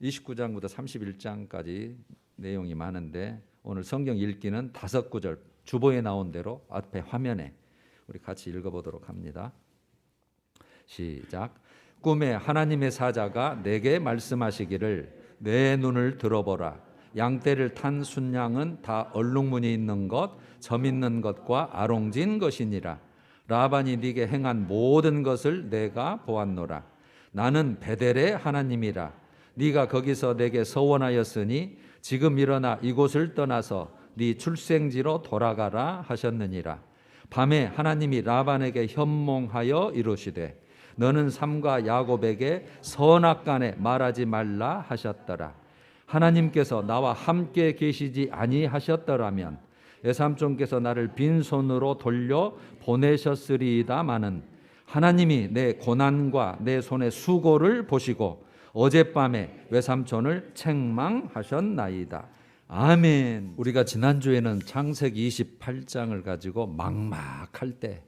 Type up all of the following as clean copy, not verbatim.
29장부터 31장까지 내용이 많은데 오늘 성경 읽기는 5구절 주보에 나온 대로 앞에 화면에 우리 같이 읽어보도록 합니다. 시작. 꿈에 하나님의 사자가 내게 말씀하시기를 내 눈을 들어보라. 양떼를 탄 순양은 다 얼룩무늬 있는 것, 점 있는 것과 아롱진 것이니라. 라반이 네게 행한 모든 것을 내가 보았노라. 나는 베델의 하나님이라. 네가 거기서 내게 서원하였으니 지금 일어나 이곳을 떠나서 네 출생지로 돌아가라 하셨느니라. 밤에 하나님이 라반에게 현몽하여 이르시되 너는 삼가 야곱에게 선악간에 말하지 말라 하셨더라. 하나님께서 나와 함께 계시지 아니하셨더라면 외삼촌께서 나를 빈손으로 돌려 보내셨으리이다마는 하나님이 내 고난과 내 손의 수고를 보시고 어젯밤에 외삼촌을 책망하셨나이다. 아멘. 우리가 지난주에는 창세기 28장을 가지고 막막할 때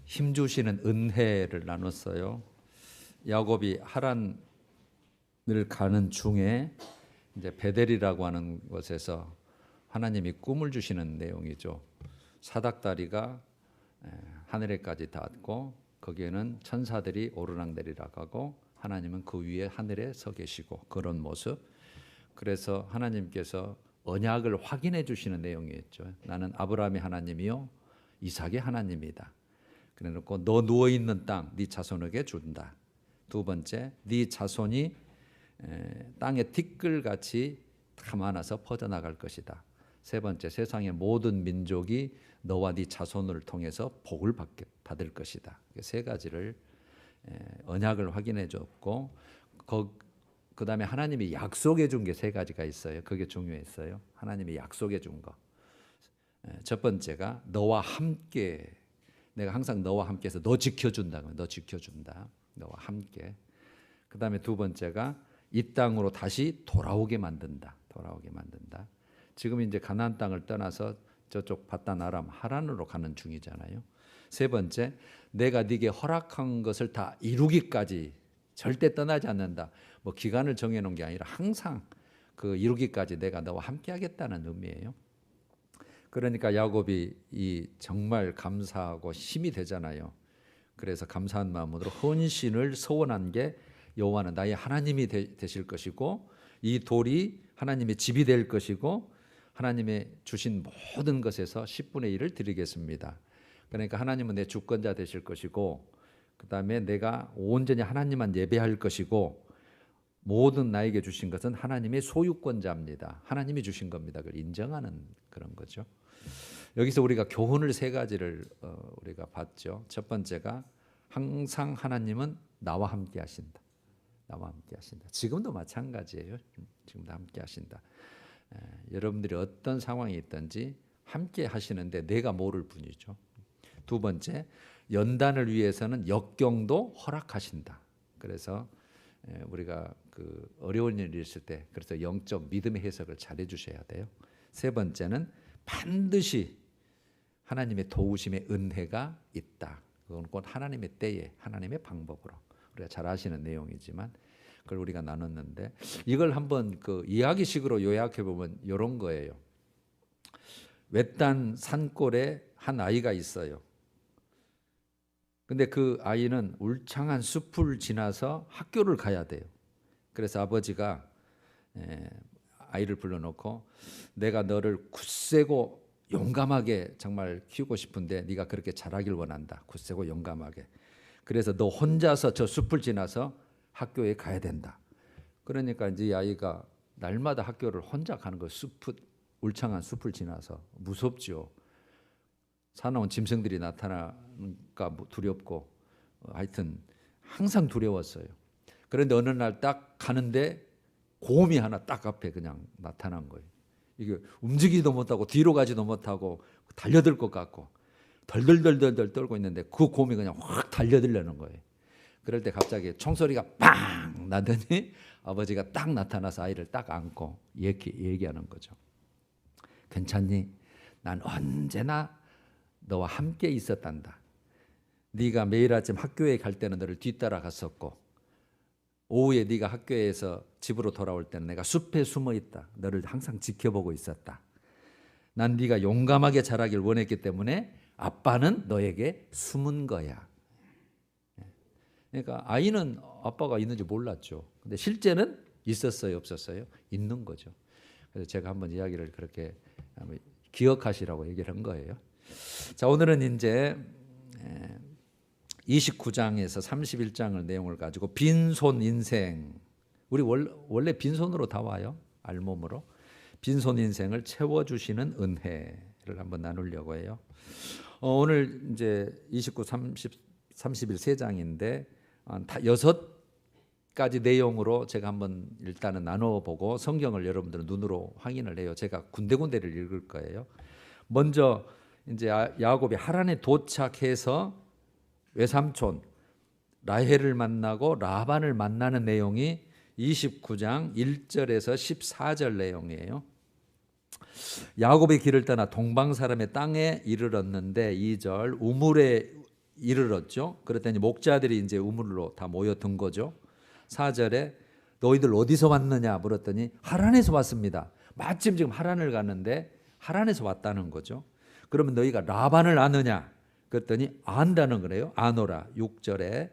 힘주시는 은혜를 나눴어요. 야곱이 하란을 가는 중에 이제 베델이라고 하는 곳에서 하나님이 꿈을 주시는 내용이죠. 사닥다리가 하늘에까지 닿았고 거기에는 천사들이 오르락내리락 하고 하나님은 그 위에 하늘에 서 계시고 그런 모습. 그래서 하나님께서 언약을 확인해 주시는 내용이었죠. 나는 아브라함의 하나님이요 이삭의 하나님이다. 그래놓고 너 누워있는 땅 네 자손에게 준다. 두 번째, 네 자손이 땅의 티끌같이 다 많아서 퍼져나갈 것이다. 세 번째, 세상의 모든 민족이 너와 네 자손을 통해서 복을 받을 것이다. 세 가지를 언약을 확인해 줬고 그 다음에 하나님이 약속해 준 게 세 가지가 있어요. 그게 중요했어요. 하나님이 약속해 준 거. 첫 번째가 너와 함께, 내가 항상 너와 함께해서 너 지켜준다. 너 지켜준다. 너와 함께. 그 다음에 두 번째가 이 땅으로 다시 돌아오게 만든다. 돌아오게 만든다. 지금 이제 가나안 땅을 떠나서 저쪽 바단 아람 하란으로 가는 중이잖아요. 세 번째, 내가 네게 허락한 것을 다 이루기까지 절대 떠나지 않는다. 뭐 기간을 정해놓은 게 아니라 항상 그 이루기까지 내가 너와 함께하겠다는 의미예요. 그러니까 야곱이 이 정말 감사하고 힘이 되잖아요. 그래서 감사한 마음으로 헌신을 소원한 게 여호와는 나의 하나님이 되실 것이고 이 돌이 하나님의 집이 될 것이고 하나님의 주신 모든 것에서 10분의 1을 드리겠습니다. 그러니까 하나님은 내 주권자 되실 것이고 그 다음에 내가 온전히 하나님만 예배할 것이고 모든 나에게 주신 것은 하나님의 소유권자입니다. 하나님이 주신 겁니다. 그걸 인정하는 그런 거죠. 여기서 우리가 교훈을 세 가지를 우리가 봤죠. 첫 번째가 항상 하나님은 나와 함께 하신다. 나와 함께 하신다. 지금도 마찬가지예요. 지금도 함께 하신다. 여러분들이 어떤 상황이 있든지 함께 하시는데 내가 모를 뿐이죠. 두 번째, 연단을 위해서는 역경도 허락하신다. 그래서 우리가 그 어려운 일이 있을 때 그래서 영적 믿음의 해석을 잘 해주셔야 돼요. 세 번째는 반드시 하나님의 도우심의 은혜가 있다. 그건 곧 하나님의 때에 하나님의 방법으로 우리가 잘 아시는 내용이지만 그걸 우리가 나눴는데 이걸 한번 그 이야기식으로 요약해 보면 이런 거예요. 외딴 산골에 한 아이가 있어요. 근데 그 아이는 울창한 숲을 지나서 학교를 가야 돼요. 그래서 아버지가 아이를 불러놓고 내가 너를 굳세고 용감하게 정말 키우고 싶은데 네가 그렇게 자라길 원한다. 굳세고 용감하게. 그래서 너 혼자서 저 숲을 지나서 학교에 가야 된다. 그러니까 이제 이 아이가 날마다 학교를 혼자 가는 거 울창한 숲을 지나서 무섭죠. 사나운 짐승들이 나타나니까 두렵고 하여튼 항상 두려웠어요. 그런데 어느 날 딱 가는데 곰이 하나 딱 앞에 그냥 나타난 거예요. 이게 움직이지도 못하고 뒤로 가지도 못하고 달려들 것 같고 덜덜덜덜 떨고 있는데 그 곰이 그냥 확 달려들려는 거예요. 그럴 때 갑자기 총소리가 빵 나더니 아버지가 딱 나타나서 아이를 딱 안고 얘기하는 거죠. 괜찮니? 난 언제나 너와 함께 있었단다. 네가 매일 아침 학교에 갈 때는 너를 뒤따라 갔었고 오후에 네가 학교에서 집으로 돌아올 때는 내가 숲에 숨어 있다. 너를 항상 지켜보고 있었다. 난 네가 용감하게 자라길 원했기 때문에 아빠는 너에게 숨은 거야. 그러니까 아이는 아빠가 있는지 몰랐죠. 근데 실제는 있었어요, 없었어요? 있는 거죠. 그래서 제가 한번 이야기를 그렇게 한번 기억하시라고 얘기를 한 거예요. 자, 오늘은 이제 29장에서 31장을 내용을 가지고 빈손 인생, 우리 원래 빈손으로 다 와요. 알몸으로. 빈손 인생을 채워주시는 은혜를 한번 나누려고 해요. 오늘 이제 29, 30, 31 세 장인데 여섯 가지 내용으로 제가 한번 일단은 나눠보고 성경을 여러분들은 눈으로 확인을 해요. 제가 군데군데를 읽을 거예요. 먼저 이제 야곱이 하란에 도착해서 외삼촌 라헬을 만나고 라반을 만나는 내용이 29장 1절에서 14절 내용이에요. 야곱의 길을 떠나 동방 사람의 땅에 이르렀는데 2절 우물에 이르렀죠. 그랬더니 목자들이 이제 우물로 다 모여든 거죠. 4절에 너희들 어디서 왔느냐 물었더니 하란에서 왔습니다. 마침 지금 하란을 갔는데 하란에서 왔다는 거죠. 그러면 너희가 라반을 아느냐? 그랬더니 안다는 거래요. 아노라. 6절에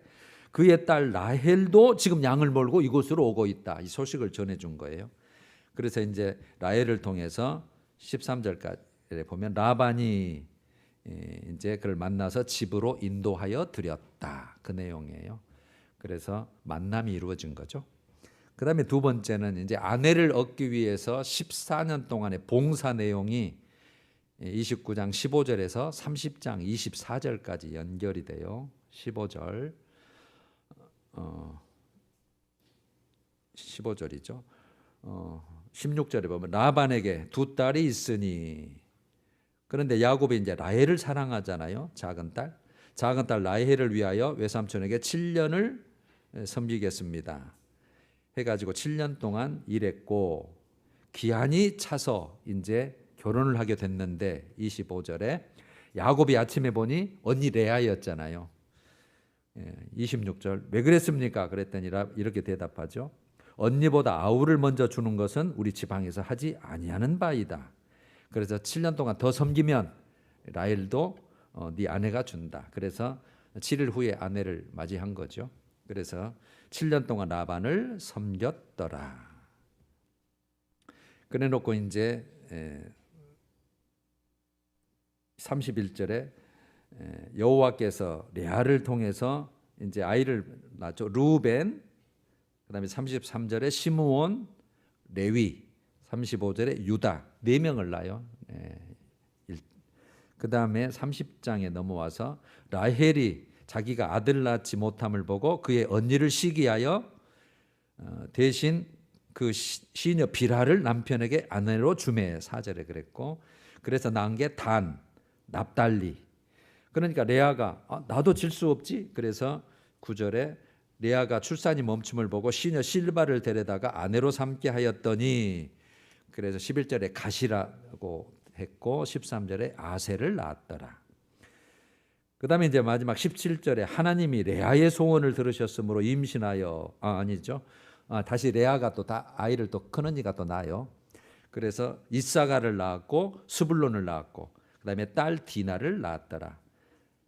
그의 딸 라헬도 지금 양을 몰고 이곳으로 오고 있다. 이 소식을 전해준 거예요. 그래서 이제 라헬을 통해서 13절까지 보면 라반이 이제 그를 만나서 집으로 인도하여 드렸다. 그 내용이에요. 그래서 만남이 이루어진 거죠. 그 다음에 두 번째는 이제 아내를 얻기 위해서 14년 동안의 봉사 내용이 29장 15절에서 30장 24절까지 연결이 돼요. 15절 15절이죠. 16절에 보면 라반에게 두 딸이 있으니, 그런데 야곱이 이제 라헬을 사랑하잖아요. 작은 딸 라헬을 위하여 외삼촌에게 7년을 섬기겠습니다 해가지고 7년 동안 일했고 기한이 차서 이제 결혼을 하게 됐는데 25절에 야곱이 아침에 보니 언니 레아였잖아요. 26절 왜 그랬습니까? 그랬더니 이렇게 대답하죠. 언니보다 아우를 먼저 주는 것은 우리 지방에서 하지 아니하는 바이다. 그래서 7년 동안 더 섬기면 라헬도 네 아내가 준다. 그래서 7일 후에 아내를 맞이한 거죠. 그래서 7년 동안 라반을 섬겼더라. 그래 놓고 이제 31절에 여호와께서 레아를 통해서 이제 아이를 낳죠. 루벤. 그다음에 33절에 시므온, 레위, 35절에 유다 4명을 낳아요. 그다음에 30장에 넘어와서 라헬이 자기가 아들 낳지 못함을 보고 그의 언니를 시기하여 대신 그 시녀 비라를 남편에게 아내로 주매 4절에 그랬고, 그래서 낳은 게 단, 납달리. 그러니까 레아가 나도 질 수 없지. 그래서 9절에 레아가 출산이 멈춤을 보고 시녀 실바를 데려다가 아내로 삼게 하였더니, 그래서 11절에 가시라고 했고 13절에 아셀을 낳았더라. 그 다음에 이제 마지막 17절에 하나님이 레아의 소원을 들으셨으므로 임신하여 다시 레아가 또 아이를 또 큰 언니가 또 낳아요. 그래서 이사가를 낳았고 스불론을 낳았고 그 다음에 딸 디나를 낳았더라.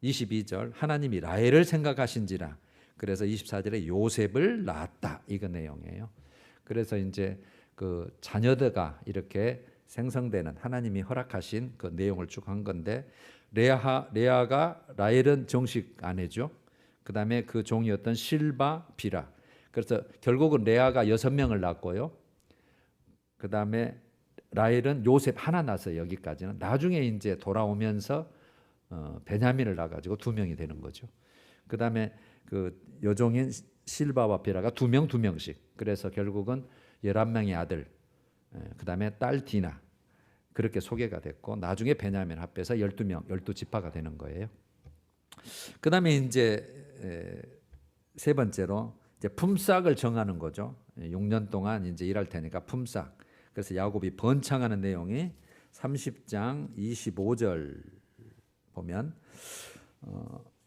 22절 하나님이 라헬을 생각하신지라. 그래서 24절에 요셉을 낳았다. 이거 내용이에요. 그래서 이제 그 자녀들가 이렇게 생성되는 하나님이 허락하신 그 내용을 쭉 한 건데, 레아가 라헬은 정식 아내죠. 그 다음에 그 종이었던 실바, 비라. 그래서 결국은 레아가 6명을 낳았고요. 그 다음에 라헬은 요셉 하나 낳았어요. 여기까지는. 나중에 이제 돌아오면서 베냐민을 낳아가지고 2명이 되는 거죠. 그 다음에 그 여종인 실바와 비라가 2명씩. 그래서 결국은 11명의 아들, 그 다음에 딸 디나, 그렇게 소개가 됐고 나중에 베냐민 합해서 12명, 12지파가 되는 거예요. 그 다음에 이제 세 번째로 이제 품삯을 정하는 거죠. 6년 동안 이제 일할 테니까 품삯. 그래서 야곱이 번창하는 내용이 30장 25절 보면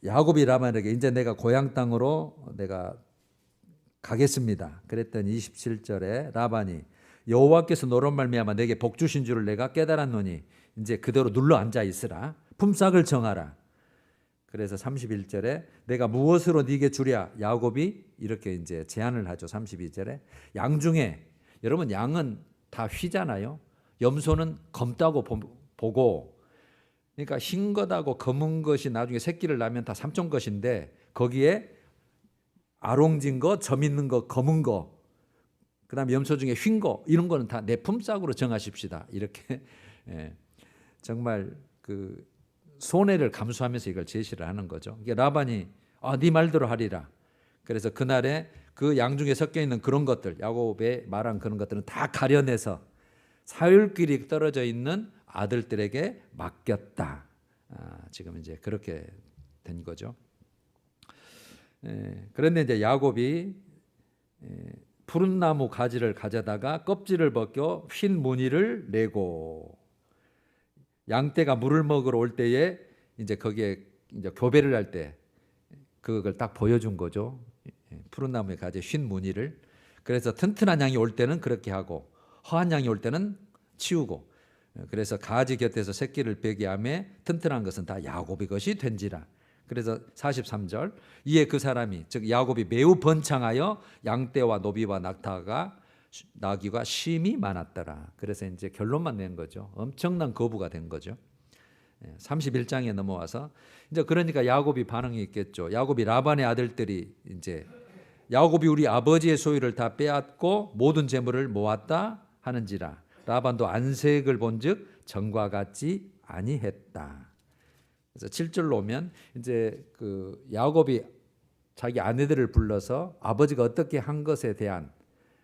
야곱이 라반에게 이제 내가 고향 땅으로 내가 가겠습니다. 그랬더니 27절에 라반이 여호와께서 너로 말미암아 내게 복 주신 줄을 내가 깨달았노니 이제 그대로 눌러 앉아 있으라. 품삯을 정하라. 그래서 31절에 내가 무엇으로 네게 주랴. 야곱이 이렇게 이제 제안을 하죠. 32절에 양 중에, 여러분 양은 다 휘잖아요. 염소는 검다고 보고, 그러니까 흰 것하고 검은 것이 나중에 새끼를 낳으면 다 삼촌 것인데 거기에 아롱진 거, 점 있는 거, 검은 거, 그다음에 염소 중에 흰 거, 이런 거는 다 내 품삯으로 정하십시다. 이렇게 정말 그 손해를 감수하면서 이걸 제시를 하는 거죠. 이게 라반이 네 말대로 하리라. 그래서 그날에 그 양 중에 섞여 있는 그런 것들, 야곱의 말한 그런 것들은 다 가려내서 사흘길이 떨어져 있는 아들들에게 맡겼다. 지금 이제 그렇게 된 거죠. 그런데 이제 야곱이 푸른 나무 가지를 가져다가 껍질을 벗겨 흰 무늬를 내고 양떼가 물을 먹으러 올 때에 이제 거기에 이제 교배를 할 때 그걸 딱 보여준 거죠. 푸른 나무의 가지 흰 무늬를. 그래서 튼튼한 양이 올 때는 그렇게 하고 허한 양이 올 때는 치우고, 그래서 가지 곁에서 새끼를 베게 하며 튼튼한 것은 다 야곱의 것이 된지라. 그래서 43절 이에 그 사람이 즉 야곱이 매우 번창하여 양떼와 노비와 나귀가 심히 많았더라. 그래서 이제 결론만 낸 거죠. 엄청난 거부가 된 거죠. 31장에 넘어와서 이제 그러니까 야곱이 반응이 있겠죠. 야곱이 라반의 아들들이 이제 야곱이 우리 아버지의 소유를 다 빼앗고 모든 재물을 모았다 하는지라. 라반도 안색을 본즉 전과 같지 아니했다. 그래서 7절로 오면 이제 그 야곱이 자기 아내들을 불러서 아버지가 어떻게 한 것에 대한,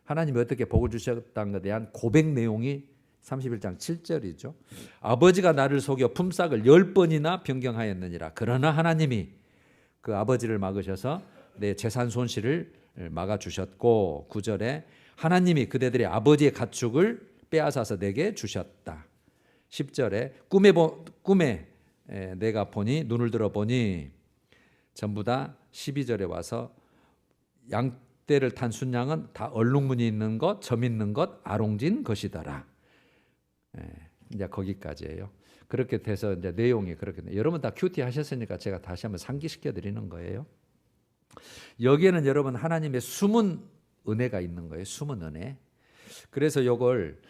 하나님이 어떻게 복을 주셨다는 것에 대한 고백 내용이 31장 7절이죠. 아버지가 나를 속여 품삯을 10번이나 변경하였느니라. 그러나 하나님이 그 아버지를 막으셔서 내 재산 손실을 막아주셨고, 9절에 하나님이 그대들의 아버지의 가축을 빼앗아서 내게 주셨다. 10절에 꿈에 내가 보니, 눈을 들어 보니 전부 다 12절에 와서 양떼를 탄 순양은 다 얼룩무늬 있는 것, 점 있는 것, 아롱진 것이더라. 이제 거기까지예요. 그렇게 돼서 이제 내용이 그렇게 돼요. 여러분 다 큐티 하셨으니까 제가 다시 한번 상기시켜 드리는 거예요. 여기에는 여러분 하나님의 숨은 은혜가 있는 거예요. 숨은 은혜. 그래서 이걸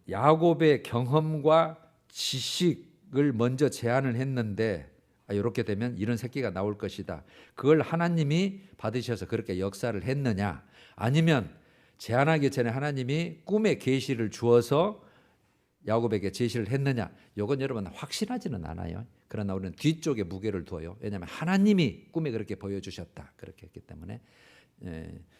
야곱의 경험과 지식을 먼저 제안을 했는데, 이렇게 되면 이런 새끼가 나올 것이다. 그걸 하나님이 받으셔서 그렇게 역사를 했느냐, 아니면 제안하기 전에 하나님이 꿈의 계시를 주어서 야곱에게 제시를 했느냐, 이건 여러분 확실하지는 않아요. 그러나 우리는 뒤쪽에 무게를 두어요. 왜냐하면 하나님이 꿈에 그렇게 보여주셨다, 그렇게 했기 때문에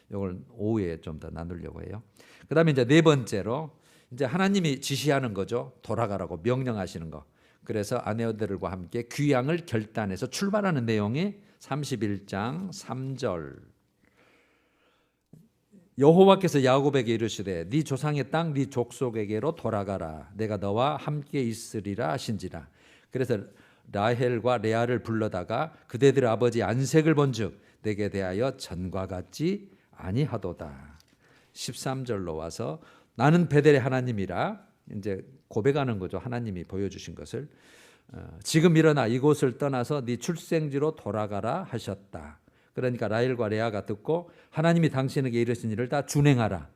이걸 오후에 좀 더 나누려고 해요. 그 다음에 이제 네 번째로 이제 하나님이 지시하는 거죠. 돌아가라고 명령하시는 거. 그래서 아내들과 함께 귀향을 결단해서 출발하는 내용이 31장 3절. 여호와께서 야곱에게 이르시되 네 조상의 땅 네 족속에게로 돌아가라. 내가 너와 함께 있으리라 하신지라. 그래서 라헬과 레아를 불러다가 그대들의 아버지 안색을 본즉 내게 대하여 전과 같지 아니하도다. 13절로 와서 나는 베델의 하나님이라, 이제 고백하는 거죠. 하나님이 보여주신 것을. 지금 일어나 이곳을 떠나서 네 출생지로 돌아가라 하셨다. 그러니까 라헬과 레아가 듣고 하나님이 당신에게 이르신 일을 다 준행하라.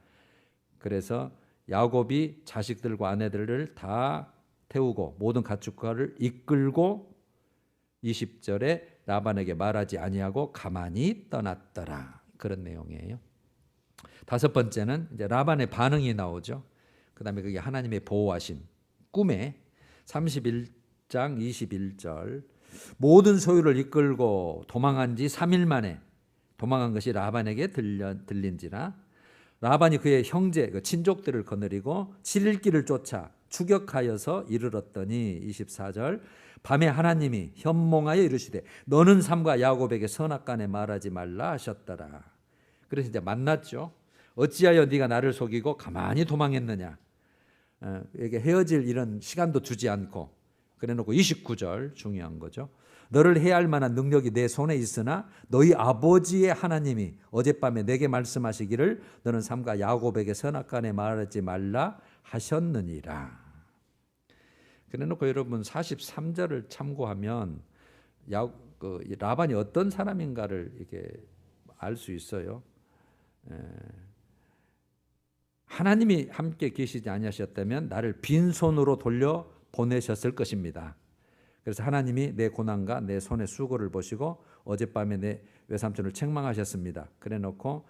그래서 야곱이 자식들과 아내들을 다 태우고 모든 가축과를 이끌고 20절에 라반에게 말하지 아니하고 가만히 떠났더라. 그런 내용이에요. 다섯 번째는 이제 라반의 반응이 나오죠. 그다음에 그게 하나님의 보호하심. 꿈에 31장 21절 모든 소유를 이끌고 도망한 지 3일 만에 도망한 것이 라반에게 들린지라. 라반이 그의 형제 그 친족들을 거느리고 7일 길을 쫓아 추격하여서 이르렀더니 24절 밤에 하나님이 현몽하여 이르시되 너는 삼가 야곱에게 선악간에 말하지 말라 하셨더라. 그래서 이제 만났죠. 어찌하여 네가 나를 속이고 가만히 도망했느냐. 에게 헤어질 이런 시간도 주지 않고 그래놓고 29절 중요한 거죠. 너를 해할 만한 능력이 내 손에 있으나 너희 아버지의 하나님이 어젯밤에 내게 말씀하시기를 너는 삼가 야곱에게 선악간에 말하지 말라 하셨느니라. 그래놓고 여러분 43절을 참고하면 라반이 어떤 사람인가를 이렇게 알 수 있어요. 하나님이 함께 계시지 아니하셨다면 나를 빈손으로 돌려 보내셨을 것입니다. 그래서 하나님이 내 고난과 내 손의 수고를 보시고 어젯밤에 내 외삼촌을 책망하셨습니다. 그래놓고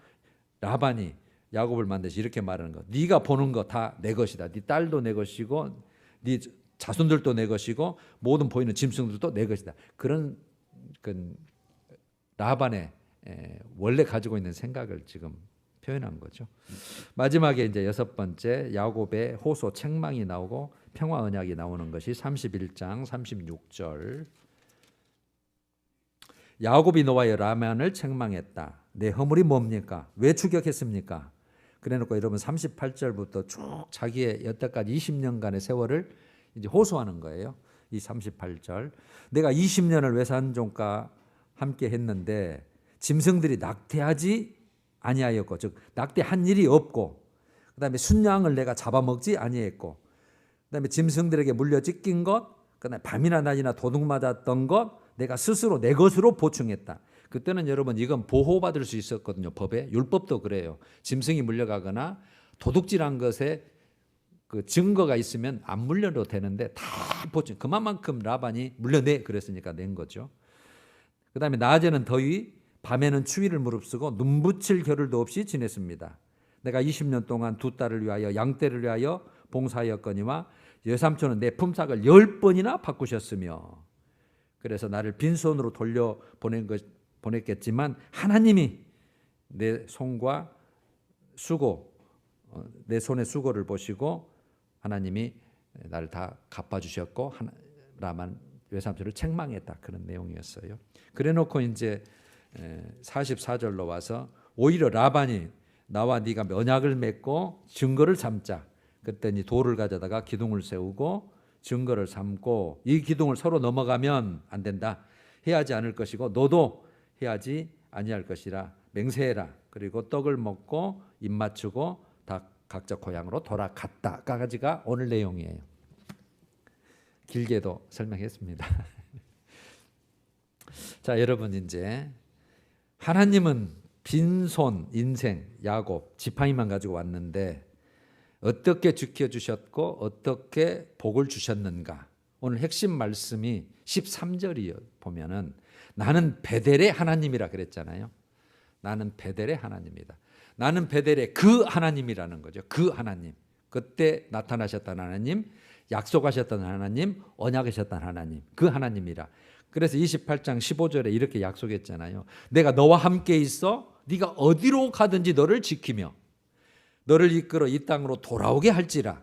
라반이 야곱을 만나서 이렇게 말하는 거. 네가 보는 거 다 내 것이다. 네 딸도 내 것이고 네 자손들도 내 것이고 모든 보이는 짐승들도 내 것이다. 그런 라반의 원래 가지고 있는 생각을 지금 표현한 거죠. 마지막에 이제 6번째 야곱의 호소 책망이 나오고 평화 언약이 나오는 것이 31장 36절. 야곱이 노하여 라반을 책망했다. 내 허물이 뭡니까? 왜 추격했습니까? 그래놓고 여러분 38절부터 쭉 자기의 여태까지 20년간의 세월을 이제 호소하는 거예요. 이 38절. 내가 20년을 외산종과 함께 했는데 짐승들이 낙태하지 아니하였고, 즉 낙태한 일이 없고, 그다음에 순양을 내가 잡아먹지 아니했고, 그다음에 짐승들에게 물려 찢긴 것, 그다음에 밤이나 낮이나 도둑 맞았던 것 내가 스스로 내 것으로 보충했다. 그때는 여러분 이건 보호받을 수 있었거든요. 법에 율법도 그래요. 짐승이 물려가거나 도둑질한 것에 그 증거가 있으면 안 물려도 되는데 다 보충. 그만큼 라반이 물려내 그랬으니까 낸 거죠. 그다음에 낮에는 더위, 밤에는 추위를 무릅쓰고 눈붙일 겨를도 없이 지냈습니다. 내가 20년 동안 두 딸을 위하여 양떼를 위하여 봉사하였거니와 여삼촌은 내 품삯을 10번이나 바꾸셨으며, 그래서 나를 빈손으로 돌려 보냈겠지만 하나님이 내 손과 수고, 내 손의 수고를 보시고 하나님이 나를 다 갚아주셨고 라만 외삼촌을 책망했다. 그런 내용이었어요. 그래놓고 이제 44절로 와서 오히려 라반이 나와 네가 언약을 맺고 증거를 삼자. 그랬더니 돌을 가져다가 기둥을 세우고 증거를 삼고 이 기둥을 서로 넘어가면 안 된다. 해하지 않을 것이고 너도 해하지 아니할 것이라 맹세해라. 그리고 떡을 먹고 입 맞추고 다 각자 고향으로 돌아갔다까지가 오늘 내용이에요. 길게도 설명했습니다. 자, 여러분 이제 하나님은 빈손 인생 야곱 지팡이만 가지고 왔는데 어떻게 지켜주셨고 어떻게 복을 주셨는가. 오늘 핵심 말씀이 13절이요. 보면은 나는 베델의 하나님이라 그랬잖아요. 나는 베델의 하나님이다. 나는 베델의 그 하나님이라는 거죠. 그 하나님. 그때 나타나셨던 하나님, 약속하셨던 하나님, 언약하셨던 하나님. 그 하나님이라. 그래서 28장 15절에 이렇게 약속했잖아요. 내가 너와 함께 있어 네가 어디로 가든지 너를 지키며 너를 이끌어 이 땅으로 돌아오게 할지라.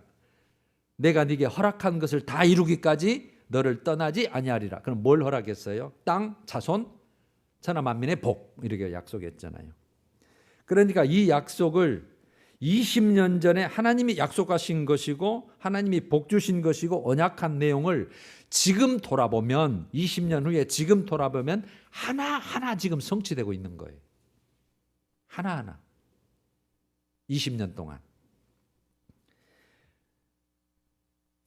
내가 네게 허락한 것을 다 이루기까지 너를 떠나지 아니하리라. 그럼 뭘 허락했어요? 땅, 자손, 천하 만민의 복. 이렇게 약속했잖아요. 그러니까 이 약속을 20년 전에 하나님이 약속하신 것이고 하나님이 복 주신 것이고 언약한 내용을 지금 돌아보면 20년 후에 지금 돌아보면 하나하나 지금 성취되고 있는 거예요. 하나하나. 20년 동안.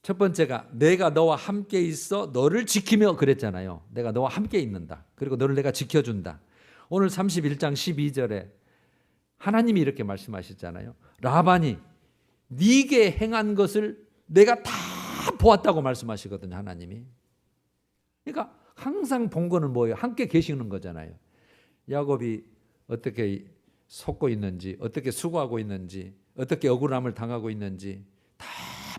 첫 번째가 내가 너와 함께 있어 너를 지키며 그랬잖아요. 내가 너와 함께 있는다. 그리고 너를 내가 지켜준다. 오늘 31장 12절에 하나님이 이렇게 말씀하셨잖아요. 라반이 네게 행한 것을 내가 다 보았다고 말씀하시거든요. 하나님이. 그러니까 항상 본 거는 뭐예요? 함께 계시는 거잖아요. 야곱이 어떻게 속고 있는지, 어떻게 수고하고 있는지, 어떻게 억울함을 당하고 있는지 다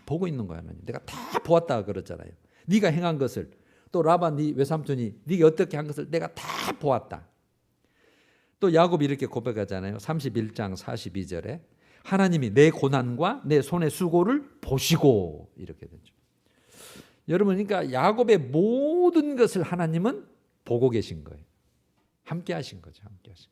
보고 있는 거야. 하나님. 내가 다 보았다 그러잖아요. 네가 행한 것을. 또 라반 네 외삼촌이 네가 어떻게 한 것을 내가 다 보았다. 또 야곱이 이렇게 고백하잖아요. 31장 42절에 하나님이 내 고난과 내 손의 수고를 보시고 이렇게 되죠. 여러분, 그러니까 야곱의 모든 것을 하나님은 보고 계신 거예요. 함께 하신 거죠. 함께 하신.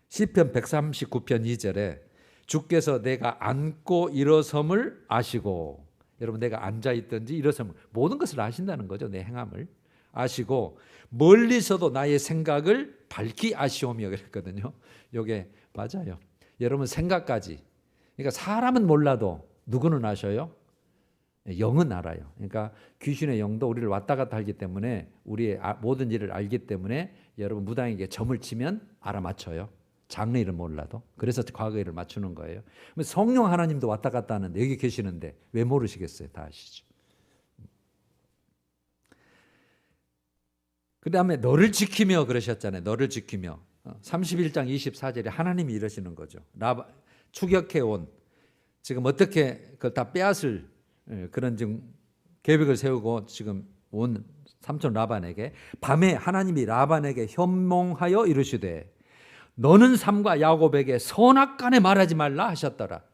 시편 139편 2절에 주께서 내가 앉고 일어섬을 아시고 여러분 내가 앉아있든지 일어서면 모든 것을 아신다는 거죠. 내 행함을 아시고 멀리서도 나의 생각을 밝히 아시오며 그랬거든요. 이게 맞아요. 여러분 생각까지. 그러니까 사람은 몰라도 누구는 아셔요? 영은 알아요. 그러니까 귀신의 영도 우리를 왔다 갔다 하기 때문에 우리의 모든 일을 알기 때문에 여러분 무당에게 점을 치면 알아맞혀요. 장래일을 몰라도. 그래서 과거 일을 맞추는 거예요. 성령 하나님도 왔다 갔다 하는데 여기 계시는데 왜 모르시겠어요? 다 아시죠. 그 다음에 너를 지키며 그러셨잖아요. 너를 지키며. 31장 24절에 하나님이 이러시는 거죠. 추격해온 지금 어떻게 그걸 다 빼앗을 그런 지금 계획을 세우고 지금 온 삼촌 라반에게 밤에 하나님이 라반에게 현몽하여 이르시되 너는 삼과 야곱에게 선악간에 말하지 말라 하셨더라.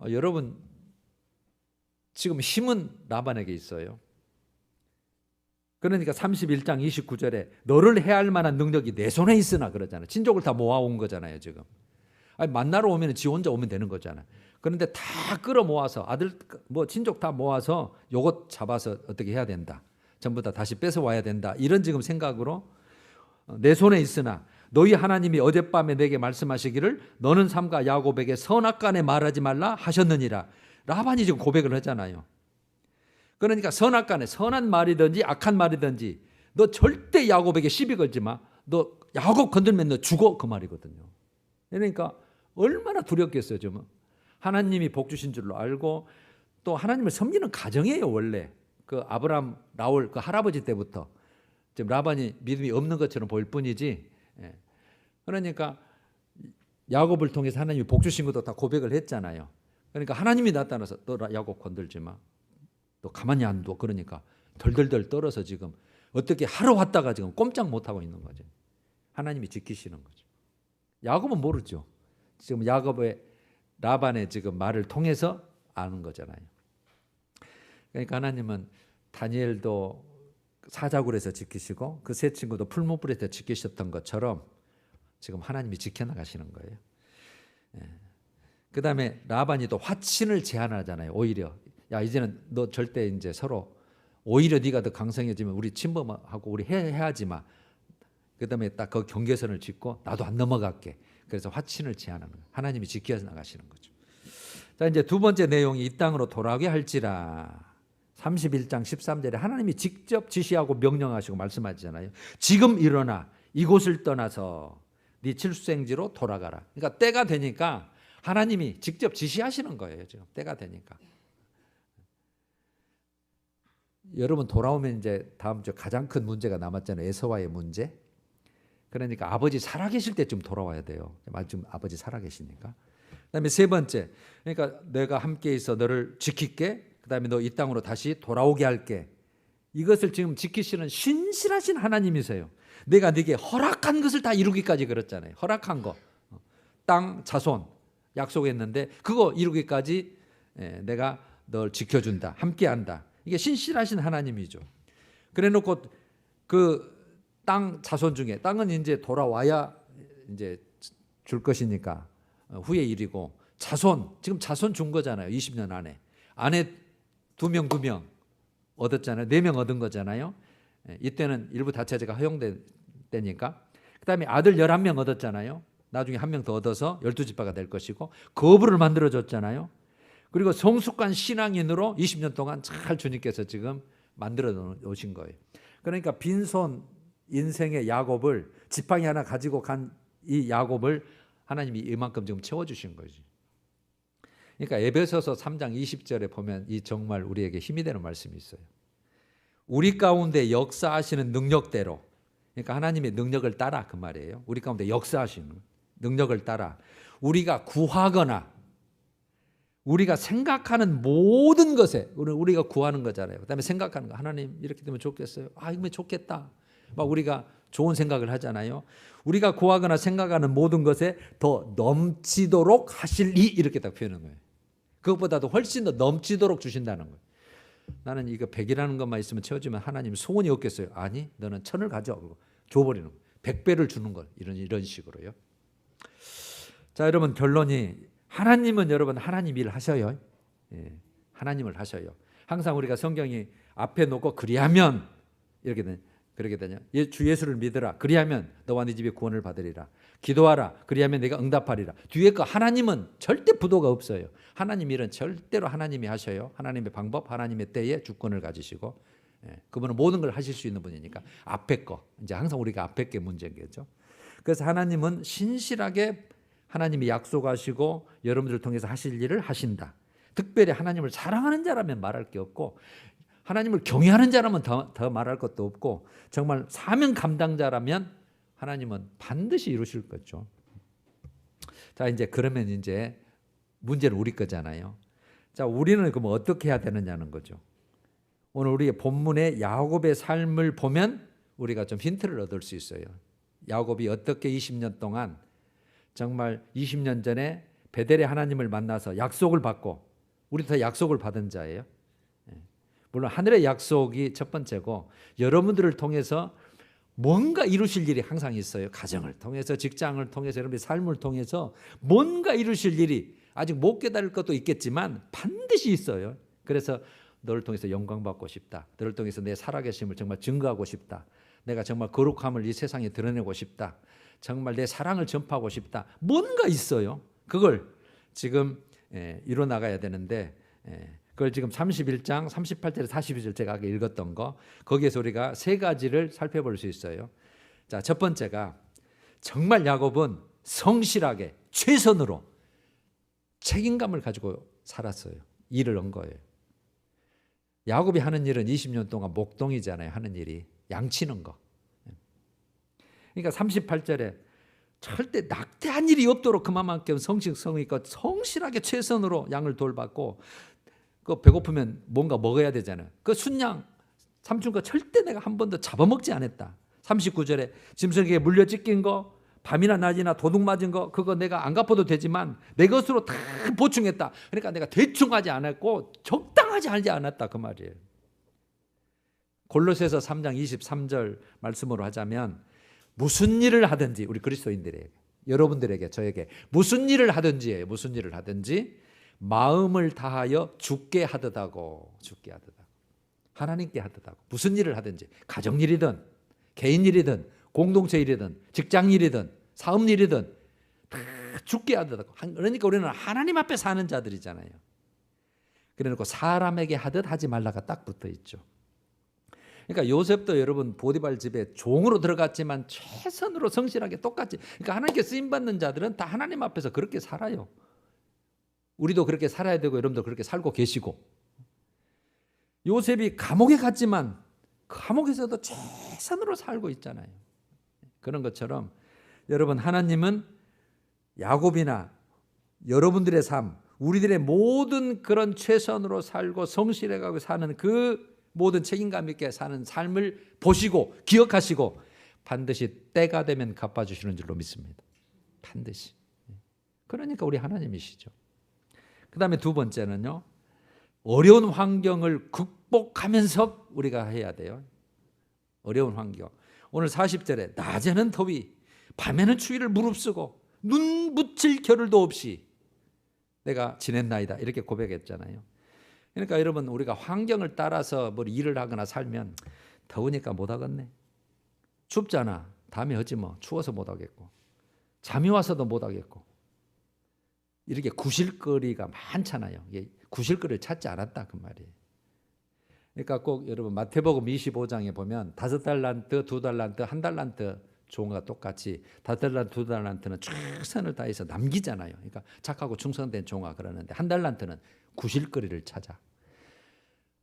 여러분 지금 힘은 라반에게 있어요. 그러니까 31장 29절에 너를 해할 만한 능력이 내 손에 있으나 그러잖아요. 친족을 다 모아온 거잖아요. 지금 만나러 오면 지 혼자 오면 되는 거잖아요. 그런데 다 끌어모아서 아들 뭐 친족 다 모아서 요것 잡아서 어떻게 해야 된다. 전부 다 다시 뺏어와야 된다. 이런 지금 생각으로 내 손에 있으나 너희 하나님이 어젯밤에 내게 말씀하시기를 너는 삼가 야곱에게 선악간에 말하지 말라 하셨느니라. 라반이 지금 고백을 하잖아요. 그러니까 선악간에 선한 말이든지 악한 말이든지 너 절대 야곱에게 시비 걸지 마. 너 야곱 건들면 너 죽어 그 말이거든요. 그러니까 얼마나 두렵겠어요. 좀 하나님이 복 주신 줄로 알고 또 하나님을 섬기는 가정이에요. 원래 그 아브라함 라울 그 할아버지 때부터 지금 라반이 믿음이 없는 것처럼 보일 뿐이지. 그러니까 야곱을 통해서 하나님이 복 주신 것도 다 고백을 했잖아요. 그러니까 하나님이 나타나서 너 야곱 건들지 마. 너 가만히 안 둬. 그러니까 덜덜덜 떨어서 지금 어떻게 하러 왔다가 지금 꼼짝 못하고 있는 거죠. 하나님이 지키시는 거죠. 야곱은 모르죠. 지금 야곱의 라반의 지금 말을 통해서 아는 거잖아요. 그러니까 하나님은 다니엘도 사자굴에서 지키시고 그 세 친구도 풀무불에서 지키셨던 것처럼 지금 하나님이 지켜나가시는 거예요. 그 다음에 라반이 또 화친을 제안하잖아요. 오히려 야 이제는 너 절대 이제 서로 오히려 네가 더 강성해지면 우리 침범하고 우리 해야지 마. 그 다음에 딱 그 경계선을 짓고 나도 안 넘어갈게. 그래서 화친을 제안하는 거예요. 하나님이 지켜나가시는 거죠. 자 이제 두 번째 내용이 이 땅으로 돌아오게 할지라 31장 13절에 하나님이 직접 지시하고 명령하시고 말씀하시잖아요. 지금 일어나 이곳을 떠나서 네 칠수생지로 돌아가라. 그러니까 때가 되니까 하나님이 직접 지시하시는 거예요. 지금 때가 되니까. 여러분 돌아오면 이제 다음 주 가장 큰 문제가 남았잖아요. 에서와의 문제. 그러니까 아버지 살아계실 때쯤 돌아와야 돼요. 지금 아버지 살아계시니까. 그다음에 세 번째, 그러니까 내가 함께 있어 너를 지킬게. 그다음에 너 이 땅으로 다시 돌아오게 할게. 이것을 지금 지키시는 신실하신 하나님이세요. 내가 네게 허락한 것을 다 이루기까지 그랬잖아요. 허락한 거, 땅, 자손 약속했는데 그거 이루기까지 내가 널 지켜준다, 함께한다. 이게 신실하신 하나님이죠. 그래놓고 그 땅 자손 중에 땅은 이제 돌아와야 이제 줄 것이니까 후의 일이고 자손 지금 자손 준 거잖아요. 20년 안에 아내 2명 얻었잖아요. 4명 얻은 거잖아요. 이때는 일부 다처제가 허용된 때니까. 그다음에 아들 11명 얻었잖아요. 나중에 1명 더 얻어서 12지파가 될 것이고 거부를 만들어줬잖아요. 그리고 성숙한 신앙인으로 20년 동안 잘 주님께서 지금 만들어 놓으신 거예요. 그러니까 빈손 인생의 야곱을 지팡이 하나 가지고 간 이 야곱을 하나님이 이만큼 지금 채워주신 거지. 그러니까 에베소서 3장 20절에 보면 이 정말 우리에게 힘이 되는 말씀이 있어요. 우리 가운데 역사하시는 능력대로, 그러니까 하나님의 능력을 따라 그 말이에요. 우리 가운데 역사하시는 능력을 따라 우리가 구하거나 우리가 생각하는 모든 것에 우리가 구하는 거잖아요. 그다음에 생각하는 거. 하나님 이렇게 되면 좋겠어요. 아 이거 좋겠다. 막 우리가 좋은 생각을 하잖아요. 우리가 구하거나 생각하는 모든 것에 더 넘치도록 하실 이 이렇게 딱 표현하는 거예요. 그것보다도 훨씬 더 넘치도록 주신다는 거예요. 나는 이거 100이라는 것만 있으면 채워주면 하나님 소원이 없겠어요. 아니 너는 1000을 가져. 줘버리는 거예요. 100배를 주는 것. 이런 식으로요. 자 여러분 결론이 하나님은 여러분 하나님 일 하셔요. 하나님을 하셔요. 항상 우리가 성경이 앞에 놓고 그리하면 그렇게 되냐. 주 예수를 믿으라. 그리하면 너와 네 집이 구원을 받으리라. 기도하라. 그리하면 내가 응답하리라. 뒤에 거 하나님은 절대 부도가 없어요. 하나님 일은 절대로 하나님이 하셔요. 하나님의 방법, 하나님의 때에 주권을 가지시고 그분은 모든 걸 하실 수 있는 분이니까 앞에 거 이제 항상 우리가 앞에 게 문제인 거죠. 그래서 하나님은 신실하게 하나님이 약속하시고 여러분들을 통해서 하실 일을 하신다. 특별히 하나님을 사랑하는 자라면 말할 게 없고 하나님을 경외하는 자라면 더 말할 것도 없고 정말 사명 감당자라면 하나님은 반드시 이루실 거죠. 자, 이제 그러면 이제 문제는 우리 거잖아요. 자, 우리는 그럼 어떻게 해야 되느냐는 거죠. 오늘 우리의 본문의 야곱의 삶을 보면 우리가 좀 힌트를 얻을 수 있어요. 야곱이 어떻게 20년 동안 정말 20년 전에 베델의 하나님을 만나서 약속을 받고 우리도 다 약속을 받은 자예요. 물론 하늘의 약속이 첫 번째고 여러분들을 통해서 뭔가 이루실 일이 항상 있어요. 가정을 통해서, 직장을 통해서, 여러분의 삶을 통해서 뭔가 이루실 일이 아직 못 깨달을 것도 있겠지만 반드시 있어요. 그래서 너를 통해서 영광 받고 싶다. 너를 통해서 내 살아계심을 정말 증거하고 싶다. 내가 정말 거룩함을 이 세상에 드러내고 싶다. 정말 내 사랑을 전파하고 싶다. 뭔가 있어요. 그걸 지금 이뤄나가야 되는데 그걸 지금 31장 38절에 42절 제가 아까 읽었던 거 거기에서 우리가 세 가지를 살펴볼 수 있어요. 자, 첫 번째가 정말 야곱은 성실하게 최선으로 책임감을 가지고 살았어요. 일을 한 거예요. 야곱이 하는 일은 20년 동안 목동이잖아요. 하는 일이 양 치는 거. 그러니까 38절에 절대 낙태한 일이 없도록 그만큼 성실성이 있고 성실하게 최선으로 양을 돌봤고 그 배고프면 뭔가 먹어야 되잖아요. 그 순양 삼촌 거 절대 내가 한 번도 잡아먹지 않았다. 39절에 짐승에게 물려 찢긴 거 밤이나 낮이나 도둑 맞은 거 그거 내가 안 갚아도 되지만 내 것으로 다 보충했다. 그러니까 내가 대충 하지 않았고 적당하지 않았다 그 말이에요. 골로새서 3장 23절 말씀으로 하자면 무슨 일을 하든지 우리 그리스도인들에게 여러분들에게 저에게 무슨 일을 하든지 마음을 다하여 주께 하듯하고 하나님께 하듯하고 무슨 일을 하든지 가정일이든 개인 일이든 공동체 일이든 직장 일이든 사업 일이든 다 주께 하듯하고 그러니까 우리는 하나님 앞에 사는 자들이잖아요. 그래놓고 사람에게 하듯 하지 말라가 딱 붙어 있죠. 그러니까 요셉도 여러분 보디발 집에 종으로 들어갔지만 최선으로 성실하게 똑같이 그러니까 하나님께 쓰임받는 자들은 다 하나님 앞에서 그렇게 살아요. 우리도 그렇게 살아야 되고 여러분도 그렇게 살고 계시고 요셉이 감옥에 갔지만 감옥에서도 최선으로 살고 있잖아요. 그런 것처럼 여러분 하나님은 야곱이나 여러분들의 삶 우리들의 모든 그런 최선으로 살고 성실해가고 사는 그 모든 책임감 있게 사는 삶을 보시고 기억하시고 반드시 때가 되면 갚아주시는 줄로 믿습니다. 반드시. 그러니까 우리 하나님이시죠. 그 다음에 두 번째는요. 어려운 환경을 극복하면서 우리가 해야 돼요. 어려운 환경. 오늘 40절에 낮에는 더위 밤에는 추위를 무릅쓰고 눈 붙일 겨를도 없이 내가 지냈나이다 이렇게 고백했잖아요. 그러니까 여러분 우리가 환경을 따라서 뭐 일을 하거나 살면 더우니까 못 하겠네. 춥잖아. 다음에 하지 뭐. 추워서 못 하겠고. 잠이 와서도 못 하겠고. 이렇게 구실거리가 많잖아요. 구실거리를 찾지 않았다 그 말이에요. 그러니까 꼭 여러분 마태복음 25장에 보면 5달란트, 2달란트, 1달란트 종과 똑같이 5달란트, 2달란트는 최선을 다해서 남기잖아요. 그러니까 착하고 충성된 종아 그러는데 1달란트는 구실거리를 찾아.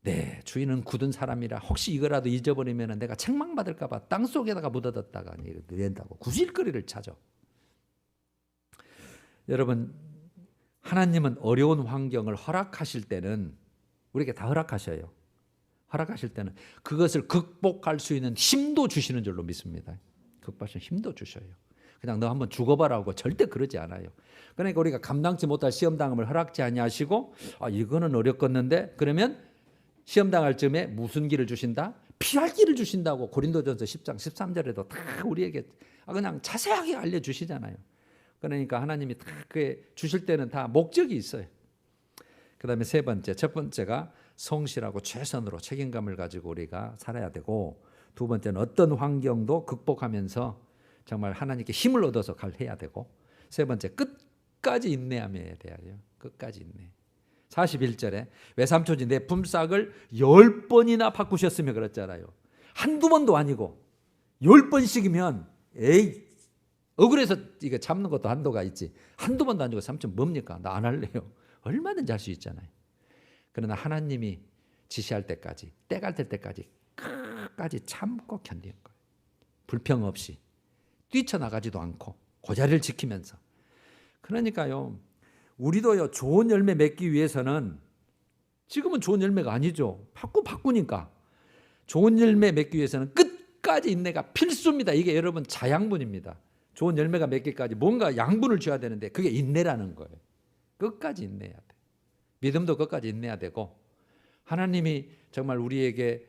네, 주인은 굳은 사람이라 혹시 이거라도 잊어버리면 내가 책망받을까 봐 땅속에다가 묻어뒀다가 된다고 구실거리를 찾아. 여러분 하나님은 어려운 환경을 허락하실 때는 우리에게 다 허락하셔요. 허락하실 때는 그것을 극복할 수 있는 힘도 주시는 줄로 믿습니다. 극복하시는 힘도 주셔요. 그냥 너 한번 죽어봐라고 절대 그러지 않아요. 그러니까 우리가 감당치 못할 시험당함을 허락지 아니하시고 이거는 어렵겠는데 그러면 시험당할 즈음에 무슨 길을 주신다? 피할 길을 주신다고 고린도전서 10장 13절에도 다 우리에게 그냥 자세하게 알려주시잖아요. 그러니까 하나님이 다 그게 주실 때는 다 목적이 있어요. 그다음에 세 번째, 첫 번째가 성실하고 최선으로 책임감을 가지고 우리가 살아야 되고, 두 번째는 어떤 환경도 극복하면서 정말 하나님께 힘을 얻어서 해야 되고, 세 번째 끝까지 인내하며 해야 돼요. 끝까지 인내. 41절에 외삼촌이 내 품삯을 10번이나 바꾸셨으며 그랬잖아요. 한두 번도 아니고 10번씩이면 에이 억울해서 이거 참는 것도 한도가 있지. 한두 번도 아니고 삼촌 뭡니까? 나 안 할래요. 얼마든지 할 수 있잖아요. 그러나 하나님이 지시할 때까지, 때가 될 때까지 끝까지 참고 견디는 거예요. 불평 없이 뛰쳐나가지도 않고 그 자리를 지키면서. 그러니까요, 우리도요 좋은 열매 맺기 위해서는, 지금은 좋은 열매가 아니죠. 바꾸니까 좋은 열매 맺기 위해서는 끝까지 인내가 필수입니다. 이게 여러분 자양분입니다. 좋은 열매가 맺기까지 뭔가 양분을 줘야 되는데 그게 인내라는 거예요. 끝까지 인내해야 돼. 믿음도 끝까지 인내해야 되고, 하나님이 정말 우리에게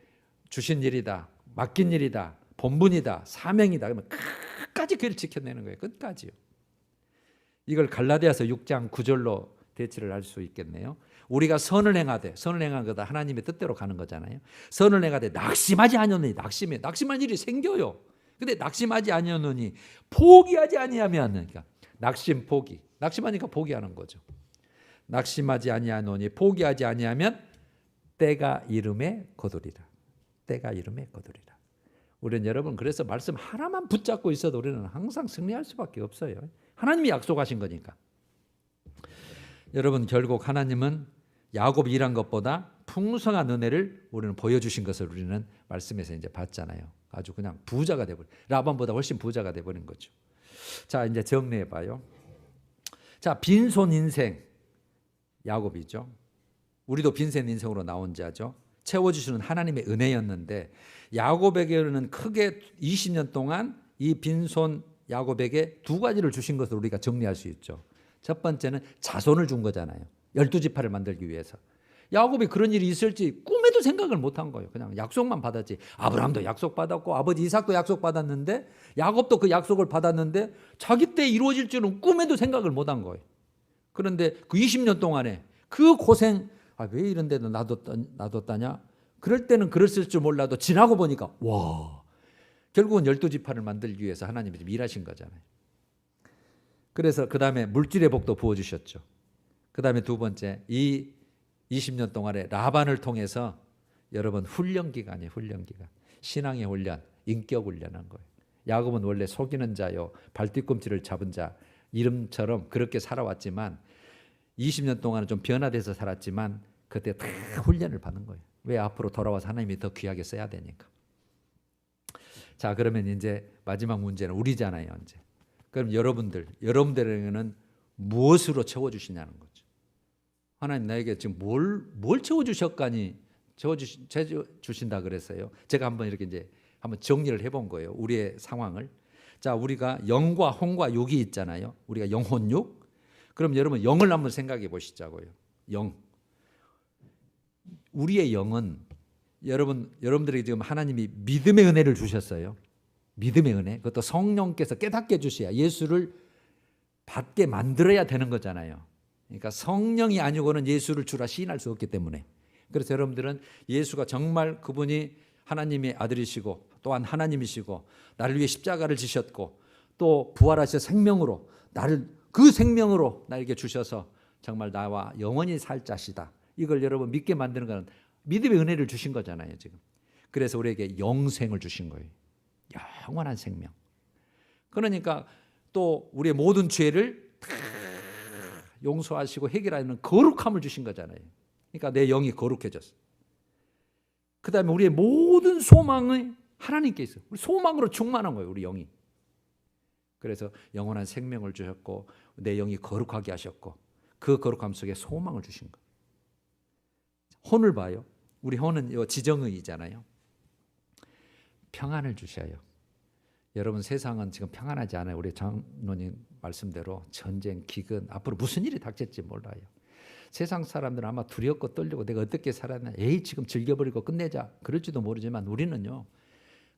주신 일이다, 맡긴 일이다, 본분이다, 사명이다 그러면 끝까지 그를 지켜내는 거예요. 끝까지요. 이걸 갈라디아서 6장 9절로 대치를 할 수 있겠네요. 우리가 선을 행하되, 선을 행한 거다 하나님의 뜻대로 가는 거잖아요. 선을 행하되 낙심하지 아니하노니, 낙심할 일이 생겨요. 근데 낙심하지 아니하노니 포기하지 아니하면, 그러니까 낙심 포기, 낙심하니까 포기하는 거죠. 낙심하지 아니하노니 포기하지 아니하면 때가 이름에 거두리라. 때가 이름에 거두리라. 우리는 여러분 그래서 말씀 하나만 붙잡고 있어도 우리는 항상 승리할 수밖에 없어요. 하나님이 약속하신 거니까. 여러분 결국 하나님은 야곱이 일한 것보다 풍성한 은혜를 우리는 보여주신 것을 우리는 말씀에서 이제 봤잖아요. 아주 그냥 부자가 돼버린, 라반보다 훨씬 부자가 돼버린 거죠. 자, 이제 정리해 봐요. 자, 빈손 인생 야곱이죠. 우리도 빈손 인생으로 나온 자죠. 채워주시는 하나님의 은혜였는데, 야곱에게는 크게 20년 동안 이 빈손 야곱에게 두 가지를 주신 것을 우리가 정리할 수 있죠. 첫 번째는 자손을 준 거잖아요. 12지파를 만들기 위해서. 야곱이 그런 일이 있을지 꿈에도 생각을 못한 거예요. 그냥 약속만 받았지. 아브라함도 약속받았고 아버지 이삭도 약속받았는데, 야곱도 그 약속을 받았는데 자기 때 이루어질 줄은 꿈에도 생각을 못한 거예요. 그런데 그 20년 동안에 그 고생, 왜 이런 데도 놔뒀다냐? 그럴 때는 그랬을 줄 몰라도 지나고 보니까 와, 결국은 12지파를 만들기 위해서 하나님이 좀 일하신 거잖아요. 그래서 그 다음에 물질의 복도 부어주셨죠. 그 다음에 두 번째, 이 20년 동안에 라반을 통해서 여러분 훈련 기간이에요. 훈련 기간. 신앙의 훈련, 인격 훈련한 거예요. 야곱은 원래 속이는 자요, 발뒤꿈치를 잡은 자 이름처럼 그렇게 살아왔지만 20년 동안은 좀 변화돼서 살았지만 그때 다 훈련을 받는 거예요. 왜? 앞으로 돌아와서 하나님이 더 귀하게 써야 되니까. 자, 그러면 이제 마지막 문제는 우리잖아요. 이제 그럼 여러분들에게는 무엇으로 채워주시냐는 거죠. 하나님 나에게 지금 뭘 채워주셨가니 채워주신다 그랬어요. 제가 한번 이렇게 이제 한번 정리를 해본 거예요. 우리의 상황을. 자, 우리가 영과 혼과 육이 있잖아요. 우리가 영혼육. 그럼 여러분 영을 한번 생각해 보시자고요. 영. 우리의 영은 여러분들에게 지금 하나님이 믿음의 은혜를 주셨어요. 믿음의 은혜. 그것도 성령께서 깨닫게 해주셔야 예수를 받게 만들어야 되는 거잖아요. 그러니까 성령이 아니고는 예수를 주라 시인할 수 없기 때문에. 그래서 여러분들은 예수가 정말 그분이 하나님의 아들이시고 또한 하나님이시고 나를 위해 십자가를 지셨고 또 부활하셔 생명으로 그 생명으로 나에게 주셔서 정말 나와 영원히 살 자시다. 이걸 여러분 믿게 만드는 것은 믿음의 은혜를 주신 거잖아요, 지금. 그래서 우리에게 영생을 주신 거예요. 영원한 생명. 그러니까 또 우리의 모든 죄를 다 용서하시고 해결하는 거룩함을 주신 거잖아요. 그러니까 내 영이 거룩해졌어. 그 다음에 우리의 모든 소망은 하나님께 있어요. 우리 소망으로 충만한 거예요, 우리 영이. 그래서 영원한 생명을 주셨고 내 영이 거룩하게 하셨고 그 거룩함 속에 소망을 주신 거예요. 혼을 봐요. 우리 혼은 지정의이잖아요. 평안을 주셔요. 여러분 세상은 지금 평안하지 않아요. 우리 장로님 말씀대로 전쟁, 기근, 앞으로 무슨 일이 닥칠지 몰라요. 세상 사람들은 아마 두렵고 떨리고 내가 어떻게 살았나, 지금 즐겨버리고 끝내자 그럴지도 모르지만 우리는요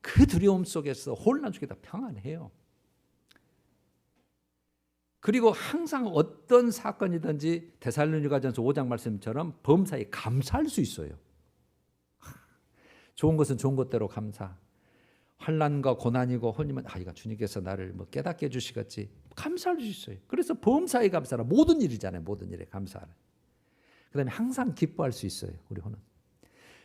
그 두려움 속에서 혼란 속에 다 평안해요. 그리고 항상 어떤 사건이든지 데살로니가전서 5장 말씀처럼 범사에 감사할 수 있어요. 좋은 것은 좋은 것대로 감사. 환난과 고난이고 혼이면 이거 주님께서 나를 깨닫게 해주시겠지. 감사할 수 있어요. 그래서 범사에 감사라. 모든 일이잖아요. 모든 일에 감사하라. 그다음에 항상 기뻐할 수 있어요. 우리 혼은.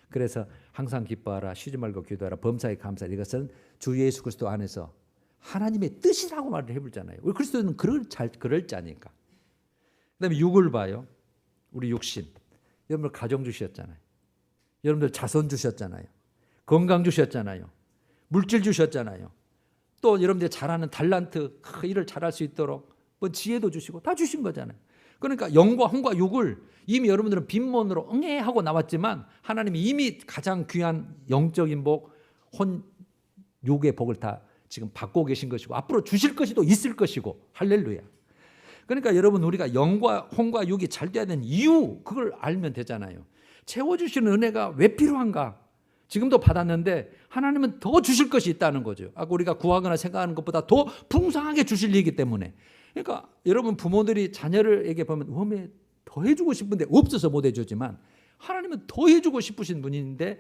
그래서 항상 기뻐하라. 쉬지 말고 기도하라. 범사에 감사하라. 이것은 주 예수 그리스도 안에서 하나님의 뜻이라고 말을 해보잖아요. 우리 그리스도는 그럴 자니까. 그다음에 육을 봐요. 우리 육신. 여러분들 가정 주셨잖아요. 여러분들 자손 주셨잖아요. 건강 주셨잖아요. 물질 주셨잖아요. 또 여러분들 잘하는 달란트, 일을 잘할 수 있도록 지혜도 주시고 다 주신 거잖아요. 그러니까 영과 혼과 육을 이미 여러분들은 빈몬으로 응애하고 나왔지만 하나님이 이미 가장 귀한 영적인 복, 혼, 육의 복을 다 지금 받고 계신 것이고 앞으로 주실 것이 또 있을 것이고 할렐루야. 그러니까 여러분 우리가 영과 혼과 육이 잘 돼야 되는 이유 그걸 알면 되잖아요. 채워주시는 은혜가 왜 필요한가? 지금도 받았는데 하나님은 더 주실 것이 있다는 거죠. 아까 우리가 구하거나 생각하는 것보다 더 풍성하게 주실 일이기 때문에. 그러니까 여러분 부모들이 자녀에게 보면 왜 더 해주고 싶은데 없어서 못 해주지만 하나님은 더 해주고 싶으신 분인데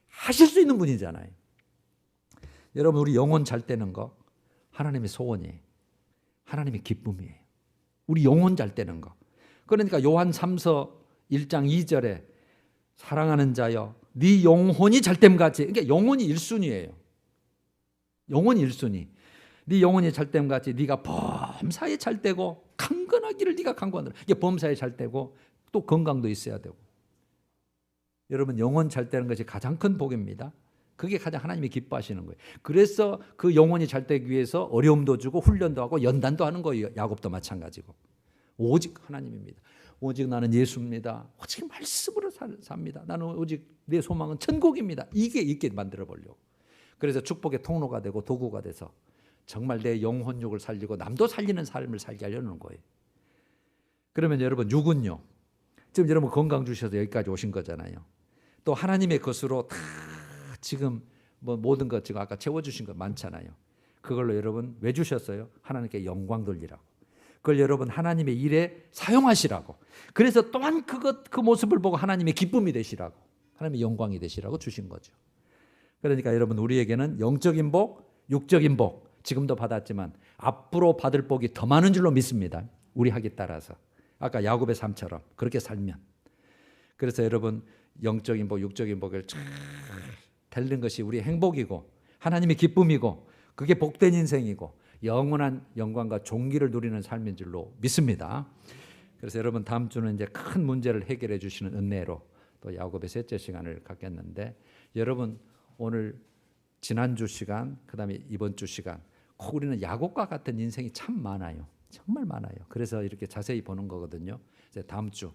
하실 수 있는 분이잖아요. 여러분 우리 영혼 잘 되는 거 하나님의 소원이에요. 하나님의 기쁨이에요. 우리 영혼 잘 되는 거. 그러니까 요한 3서 1장 2절에 사랑하는 자여 네 영혼이 잘됨 같이. 그러니까 영혼이 1순위예요. 영혼이 1순위. 네 영혼이 잘됨 같이 네가 범사에 잘되고 강건하기를 네가 강구하노라. 이게 범사에 잘되고 또 건강도 있어야 되고. 여러분 영혼 잘되는 것이 가장 큰 복입니다. 그게 가장 하나님이 기뻐하시는 거예요. 그래서 그 영혼이 잘되기 위해서 어려움도 주고 훈련도 하고 연단도 하는 거예요. 야곱도 마찬가지고. 오직 하나님입니다. 오직 나는 예수입니다. 오직 말씀으로 삽니다. 나는 오직 내 소망은 천국입니다. 이게 있게 만들어 보려고. 그래서 축복의 통로가 되고 도구가 돼서 정말 내 영혼육을 살리고 남도 살리는 삶을 살게 하려는 거예요. 그러면 여러분 육은요. 지금 여러분 건강 주셔서 여기까지 오신 거잖아요. 또 하나님의 것으로 다 지금 모든 것 지금 아까 채워주신 것 많잖아요. 그걸로 여러분 왜 주셨어요? 하나님께 영광 돌리라고. 그걸 여러분 하나님의 일에 사용하시라고. 그래서 또한 그 모습을 보고 하나님의 기쁨이 되시라고. 하나님의 영광이 되시라고 주신 거죠. 그러니까 여러분 우리에게는 영적인 복, 육적인 복 지금도 받았지만 앞으로 받을 복이 더 많은 줄로 믿습니다. 우리 학에 따라서. 아까 야곱의 삶처럼 그렇게 살면. 그래서 여러분 영적인 복, 육적인 복을 잘 닮는 것이 우리의 행복이고 하나님의 기쁨이고 그게 복된 인생이고 영원한 영광과 존귀를 누리는 삶인 줄로 믿습니다. 그래서 여러분 다음 주는 이제 큰 문제를 해결해 주시는 은혜로 또 야곱의 셋째 시간을 갖겠는데 여러분 오늘 지난주 시간 그다음에 이번 주 시간 꼭 우리는 야곱과 같은 인생이 참 많아요. 정말 많아요. 그래서 이렇게 자세히 보는 거거든요. 이제 다음 주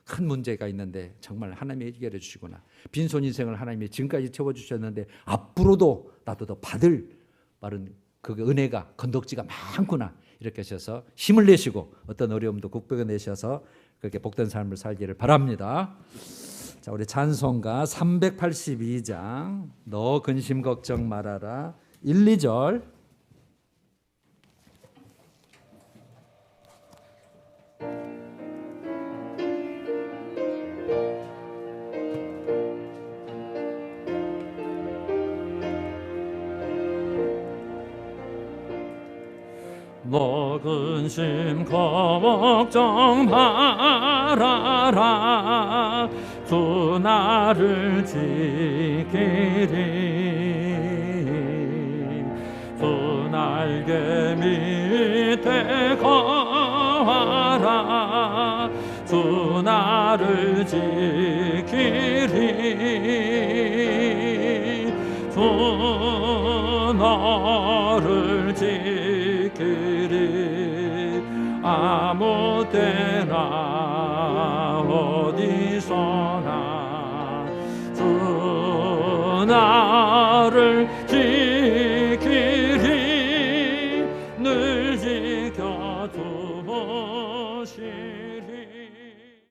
큰 문제가 있는데 정말 하나님이 해결해 주시구나. 빈손 인생을 하나님이 지금까지 채워주셨는데 앞으로도 나도 더 받을 바른 그 은혜가 건덕지가 많구나. 이렇게 하셔서 힘을 내시고 어떤 어려움도 극복해내셔서 그렇게 복된 삶을 살기를 바랍니다. 자, 우리 찬송가 382장 너 근심 걱정 말아라 1, 2절 너 근심 걱정 말아라 주 나를 지키리 주 날개 밑에 거하라 주 나를 지키리 주 너를 지키리 아무 때나 어디서나 주 나를 지키리